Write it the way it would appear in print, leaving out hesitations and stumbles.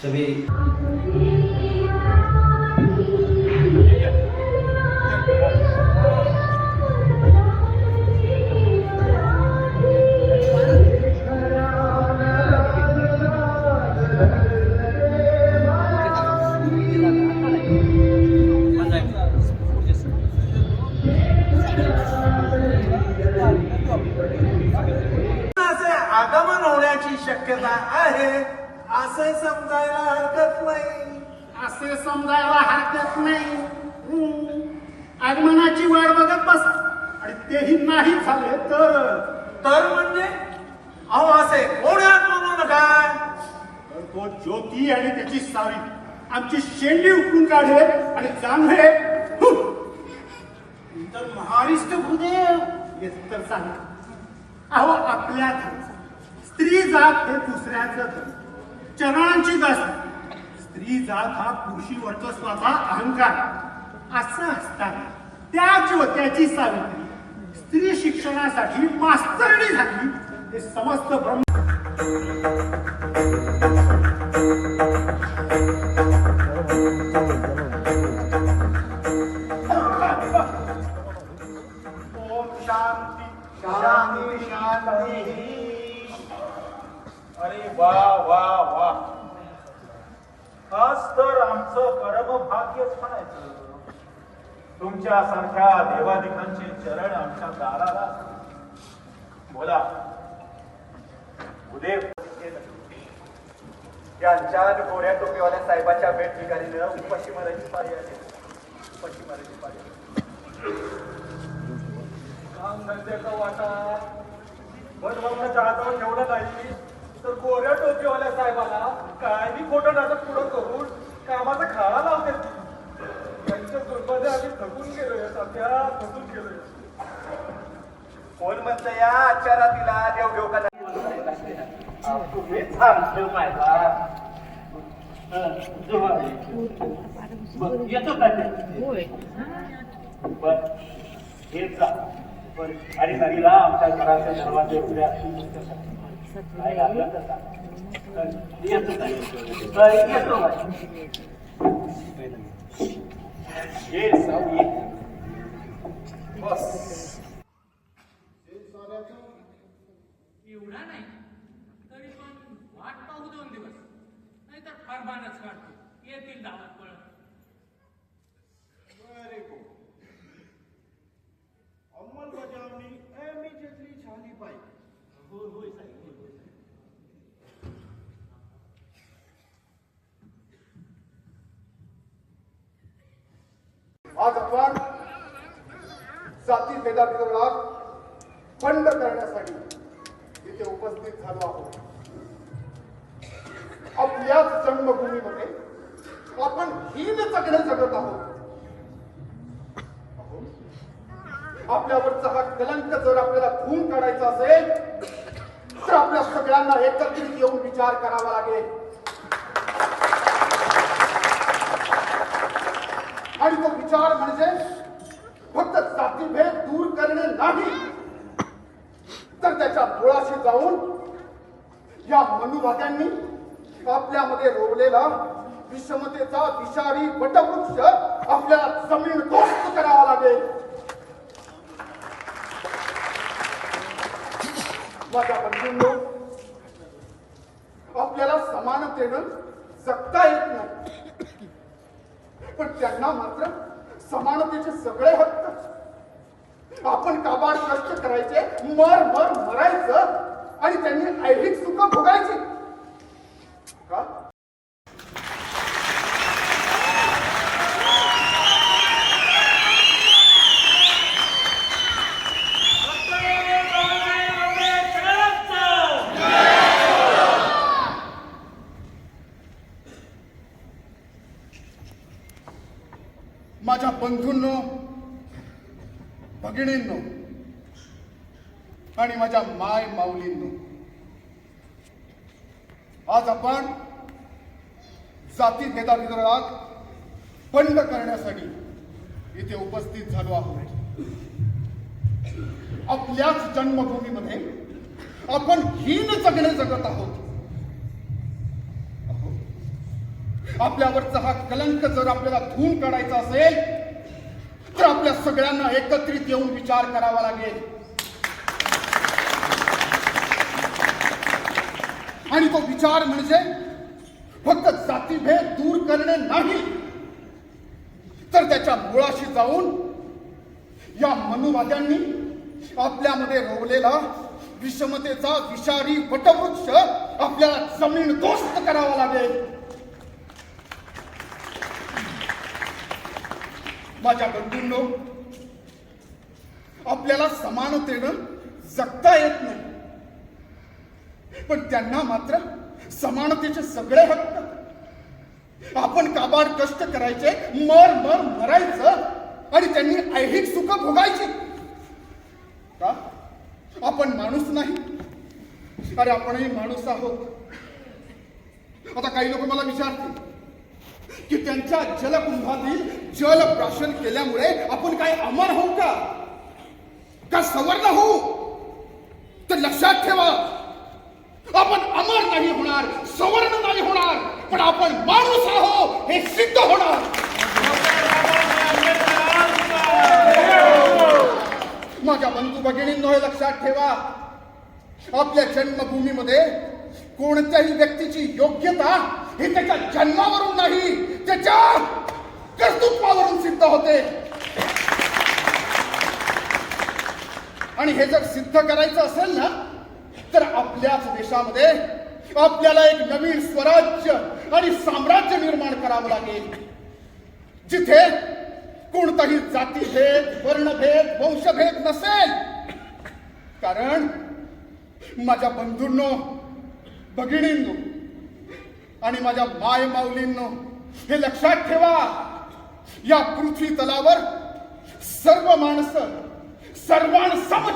सभी आगमन होण्याची शक्यता आहे असे समजायला हरकत नाही. असे समजायला हरकत नाही. आगमनाची वाट बघत बसा आणि तेही नाही झाले तर म्हणजे अहो असे कोणी आगमन काय तर तो ज्योती आणि त्याची सावी आमची शेंडी उकळून काढले आणि चांगले तर महाविष्ट भूदेव हेच तर सांग. अहो आपल्या स्त्री जात हे दुसऱ्याच चरणांची दास. स्त्री जात हा पुरुषी वर्चस्वाचा अहंकार असं असताना त्या ज्योत्याची सावित्री स्त्री शिक्षणासाठी मास्तरणी झाली. हे समस्त ब्रह्म ओम शांती शांती शांती. अरे वा वा वा, आज तर आमचं परमभाग्यच म्हणायचं. तुमच्या सारख्या देवादिकांचे चरण आमच्या दाराला. बोला उदेव. यांच्या गोऱ्या टोपीवाल्या साहेबाच्या भेट ठिकाणीनं उपाशी मारायची पाळी आली. उपाशी मारायची पाळी आली. काम धंद्याचा वाटा बनवण्याच्या हातावर ठेवलं नाही तर गोऱ्या टोपीवाल्या साहेबाला काही खोटं नाटक पुढं करून कामाचा खाडा लावते. त्यांच्या दुर्बळे आम्ही थकून गेलोय. सध्या थकून गेलोय. कोण म्हणतं या आचारातीला देव घेऊ का तुम्ही थांबलं पाहिजे. येतो का हेच जा आणि नदीला आमच्या घराच्या दरवाजे उभे असतील. काय लागलं तसा येतो येतो ये सावली बस. एवढा नाही तरी पण वाट पाहू 2 दिवस, नाहीतर फार बाणच काढतो. येतील गावात पळत. अंमलबजावणी इमिजिएटली झाली पाहिजे. होय साहेब, होय. आज आपण जाती भेदाभिप्राय बंद करण्यासाठी इथे उपस्थित झालो आहोत. आपल्याच जन्मभूमीमध्ये आपण हीन जगणे जगत आहोत. आपल्यावरचा हा कलंक जर आपल्याला धुवून काढायचा असेल तर आपल्या सगळ्यांना एकत्रित येऊन विचार करावा लागेल. आणि तो विचार म्हणजे फक्त जातीभेद दूर करणे नाही, तर त्याच्या मुळाशी जाऊन या मनुवाद्यांनी आपल्यामध्ये रोवलेला विषमतेचा विषारी वटवृक्ष आपल्याला जमीनदोस्त करावा लागेल. माझ्या बंधूंनो, आपल्याला समानतेनं जगता येत नाही, पण त्यांना मात्र समानतेचे सगळे हक्क. आपण काबाड कष्ट करायचे, मरायचं आणि त्यांनी ऐहिक सुख भोगायची का? माझ्या बंधूंनो, भगिनींनो आणि माझ्या माय माऊलींनो, आज आपण जाती भेदाभिप्रायात बंद करण्यासाठी इथे उपस्थित झालो आहोत. आपल्याच जन्मभूमीमध्ये आपण हीन जगणे जगत आहोत. आपल्यावरचा हा कलंक जर आपल्याला धुवून काढायचा असेल तर आपल्या सगळ्यांना एकत्रित येऊन विचार करावा लागेल. आणि तो विचार म्हणजे फक्त जातीभेद दूर करणे नाही, तर त्याच्या मुळाशी जाऊन या मनुवाद्यांनी आपल्यामध्ये रोवलेला विषमतेचा विषारी वटवृक्ष आपल्याला जमीनदोस्त करावा लागेल. माझ्या बंधूंनो, आपल्याला समानतेनं जगता येत नाही, पण त्यांना मात्र समानतेचे सगळे हक्क. आपण काबाड कष्ट करायचे, मर मरायचं आणि त्यांनी ऐहिक सुख भोगायची. का आपण माणूस नाही? अरे आपणही माणूस आहोत. आता काही लोक मला विचारतील की त्यांच्या जलकुंभातील जल प्राशन केल्यामुळे आपण काय अमर होऊ का सवर्ण होऊ? तर लक्षात ठेवा, आपण अमर नाही होणार, सवर्ण नाही होणार, पण आपण माणूस आहोत हे सिद्ध होणार. माझ्या बंधू भगिनींनो, हे लक्षात ठेवा, आपल्या जन्मभूमीमध्ये कोणत्याही व्यक्तीची योग्यता ही त्याच्या जन्मावरून नाही, त्याच्या कर्तृत्वावरून सिद्ध होते. आणि हे जर सिद्ध करायचं असेल ना, तर आपल्याच देशामध्ये आपल्याला एक नवीन स्वराज्य आणि साम्राज्य निर्माण करावं लागेल, जिथे कोणताही जातीभेद, वर्णभेद, वंशभेद नसेल. कारण माझ्या बंधूंनो, भगिनींनो आणि माझ्या माय माऊलींनो, हे लक्षात ठेवा, या पृथ्वी तलावर सर्व माणसं सर्वांसम